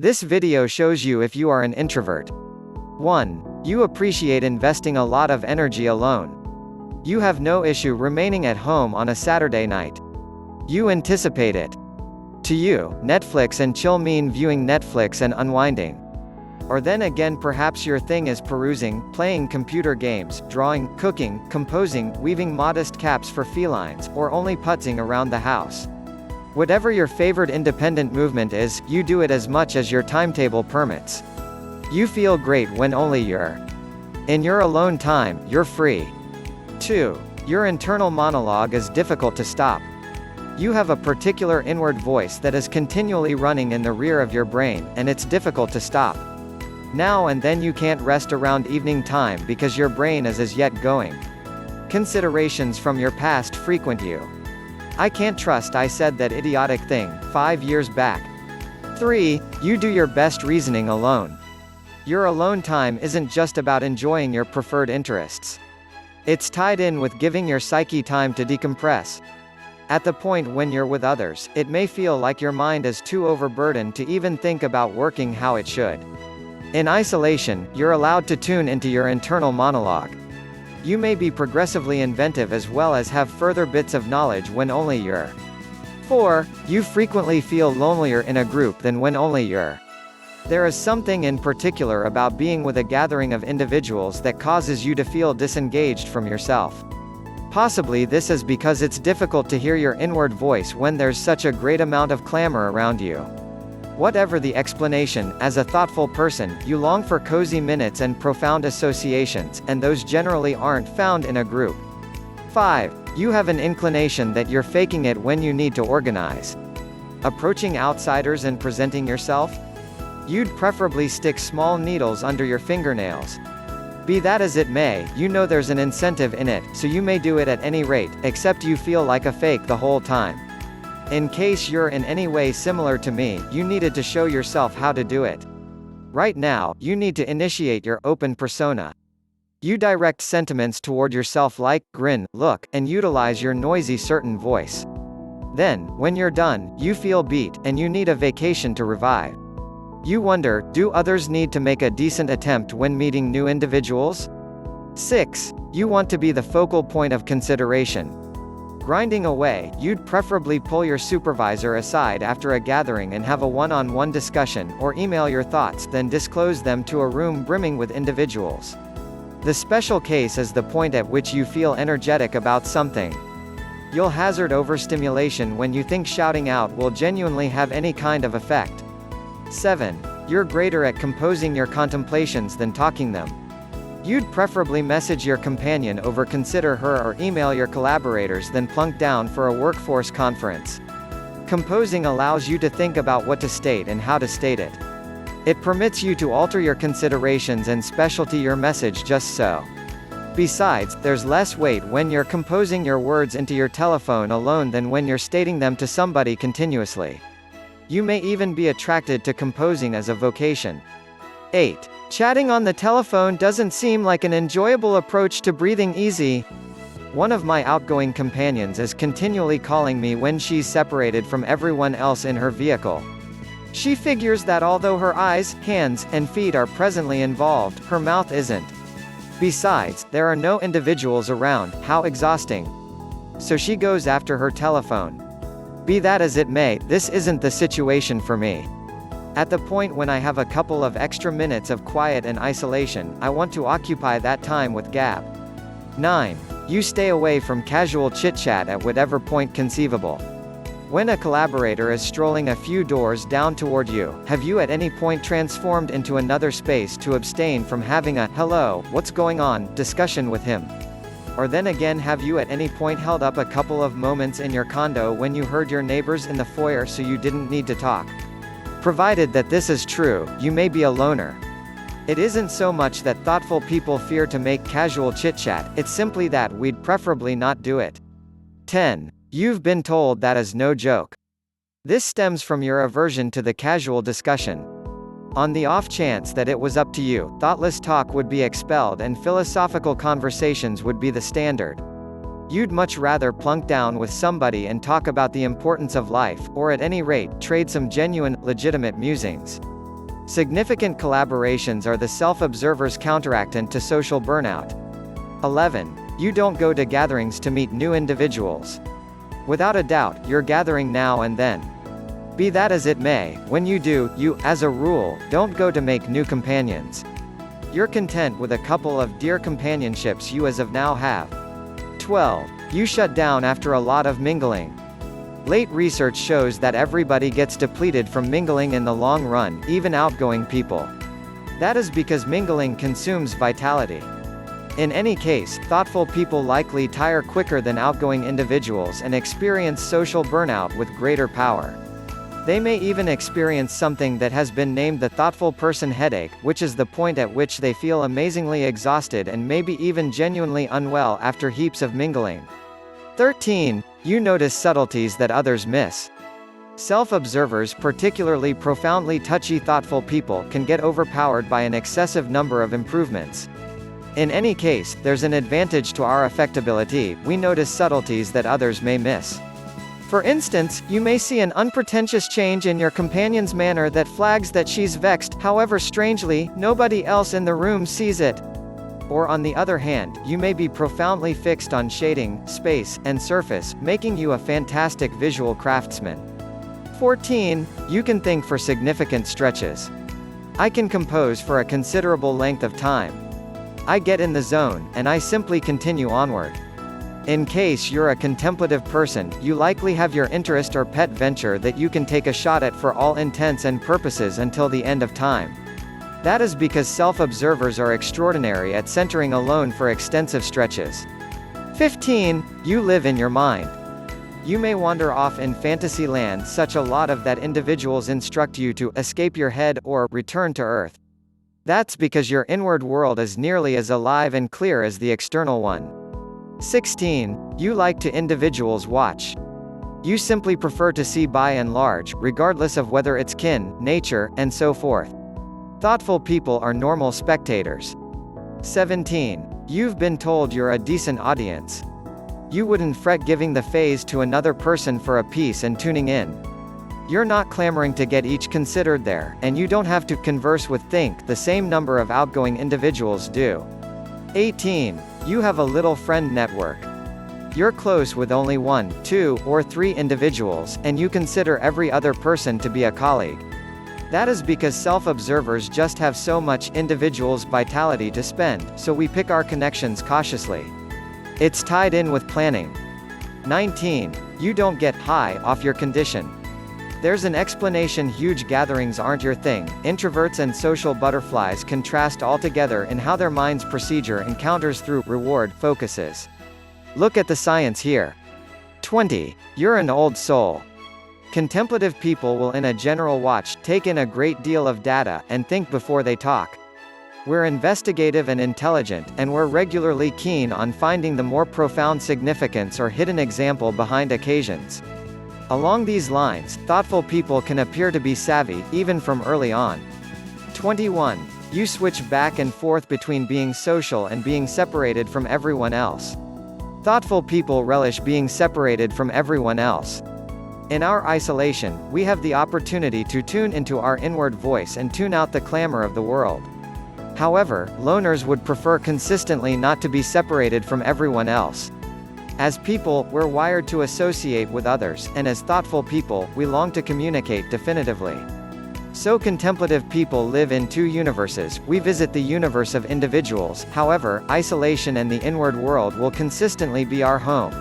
This video shows you if you are an introvert. 1. You appreciate investing a lot of energy alone. You have no issue remaining at home on a Saturday night. You anticipate it. To you, Netflix and chill mean viewing Netflix and unwinding. Or then again, perhaps your thing is perusing, playing computer games, drawing, cooking, composing, weaving modest caps for felines, or only putzing around the house. Whatever your favorite independent movement is, you do it as much as your timetable permits. You feel great when only you're. In your alone time, you're free. 2. Your internal monologue is difficult to stop. You have a particular inward voice that is continually running in the rear of your brain, and it's difficult to stop. Now and then you can't rest around evening time because your brain is as yet going. Considerations from your past frequent you. I can't trust I said that idiotic thing 5 years back. 3. You do your best reasoning alone. Your alone time isn't just about enjoying your preferred interests. It's tied in with giving your psyche time to decompress. At the point when you're with others, it may feel like your mind is too overburdened to even think about working how it should. In isolation, you're allowed to tune into your internal monologue. You may be progressively inventive as well as have further bits of knowledge when only you're. 4. You frequently feel lonelier in a group than when only you're. There is something in particular about being with a gathering of individuals that causes you to feel disengaged from yourself. Possibly this is because it's difficult to hear your inward voice when there's such a great amount of clamor around you. Whatever the explanation, as a thoughtful person, you long for cozy minutes and profound associations, and those generally aren't found in a group. 5. You have an inclination that you're faking it when you need to organize. Approaching outsiders and presenting yourself? You'd preferably stick small needles under your fingernails. Be that as it may, you know there's an incentive in it, so you may do it at any rate, except you feel like a fake the whole time. In case you're in any way similar to me, you needed to show yourself how to do it. Right now, you need to initiate your open persona. You direct sentiments toward yourself like, grin, look, and utilize your noisy certain voice. Then, when you're done, you feel beat, and you need a vacation to revive. You wonder, do others need to make a decent attempt when meeting new individuals? 6. You want to be the focal point of consideration. Grinding away, you'd preferably pull your supervisor aside after a gathering and have a one-on-one discussion, or email your thoughts then disclose them to a room brimming with individuals. The special case is the point at which you feel energetic about something. You'll hazard overstimulation when you think shouting out will genuinely have any kind of effect. 7. You're greater at composing your contemplations than talking them. You'd preferably message your companion over consider her or email your collaborators than plunk down for a workforce conference. Composing allows you to think about what to state and how to state it. It permits you to alter your considerations and specialty your message just so. Besides, there's less weight when you're composing your words into your telephone alone than when you're stating them to somebody continuously. You may even be attracted to composing as a vocation. 8. Chatting on the telephone doesn't seem like an enjoyable approach to breathing easy. One of my outgoing companions is continually calling me when she's separated from everyone else in her vehicle. She figures that although her eyes, hands, and feet are presently involved, her mouth isn't. Besides, there are no individuals around, how exhausting. So she goes after her telephone. Be that as it may, this isn't the situation for me. At the point when I have a couple of extra minutes of quiet and isolation, I want to occupy that time with gab. 9. You stay away from casual chit-chat at whatever point conceivable. When a collaborator is strolling a few doors down toward you, have you at any point transformed into another space to abstain from having a "hello, what's going on" discussion with him? Or then again, have you at any point held up a couple of moments in your condo when you heard your neighbors in the foyer so you didn't need to talk? Provided that this is true, you may be a loner. It isn't so much that thoughtful people fear to make casual chit-chat, it's simply that we'd preferably not do it. 10. You've been told that is no joke. This stems from your aversion to the casual discussion. On the off chance that it was up to you, thoughtless talk would be expelled and philosophical conversations would be the standard. You'd much rather plunk down with somebody and talk about the importance of life, or at any rate, trade some genuine, legitimate musings. Significant collaborations are the self-observer's counteractant to social burnout. 11. You don't go to gatherings to meet new individuals. Without a doubt, you're gathering now and then. Be that as it may, when you do, you, as a rule, don't go to make new companions. You're content with a couple of dear companionships you as of now have. 12. You shut down after a lot of mingling. Late research shows that everybody gets depleted from mingling in the long run, even outgoing people. That is because mingling consumes vitality. In any case, thoughtful people likely tire quicker than outgoing individuals and experience social burnout with greater power. They may even experience something that has been named the thoughtful person headache, which is the point at which they feel amazingly exhausted and maybe even genuinely unwell after heaps of mingling. 13. You notice subtleties that others miss. Self-observers, particularly profoundly touchy thoughtful people, can get overpowered by an excessive number of improvements. In any case, there's an advantage to our affectability: we notice subtleties that others may miss. For instance, you may see an unpretentious change in your companion's manner that flags that she's vexed, however strangely, nobody else in the room sees it. Or on the other hand, you may be profoundly fixed on shading, space, and surface, making you a fantastic visual craftsman. 14. You can think for significant stretches. I can compose for a considerable length of time. I get in the zone, and I simply continue onward. In case you're a contemplative person, you likely have your interest or pet venture that you can take a shot at for all intents and purposes until the end of time. That is because self-observers are extraordinary at centering alone for extensive stretches. 15. You live in your mind. You may wander off in fantasy land such a lot of that individuals instruct you to escape your head or return to earth. That's because your inward world is nearly as alive and clear as the external one. 16. You like to individuals watch. You simply prefer to see by and large, regardless of whether it's kin, nature, and so forth. Thoughtful people are normal spectators. 17. You've been told you're a decent audience. You wouldn't fret giving the phase to another person for a piece and tuning in. You're not clamoring to get each considered there, and you don't have to converse with the same number of outgoing individuals do. 18. You have a little friend network. You're close with only 1, 2, or 3 individuals, and you consider every other person to be a colleague. That is because self-observers just have so much individual's vitality to spend, so we pick our connections cautiously. It's tied in with planning. 19. You don't get high off your condition. There's an explanation huge gatherings aren't your thing. Introverts and social butterflies contrast altogether in how their mind's procedure encounters through reward focuses. Look at the science here. 20. You're an old soul. Contemplative people will in a general watch, take in a great deal of data, and think before they talk. We're investigative and intelligent, and we're regularly keen on finding the more profound significance or hidden example behind occasions. Along these lines, thoughtful people can appear to be savvy, even from early on. 21. You switch back and forth between being social and being separated from everyone else. Thoughtful people relish being separated from everyone else. In our isolation, we have the opportunity to tune into our inward voice and tune out the clamor of the world. However, loners would prefer consistently not to be separated from everyone else. As people, we're wired to associate with others, and as thoughtful people, we long to communicate definitively. So contemplative people live in 2 universes. We visit the universe of individuals, however, isolation and the inward world will consistently be our home.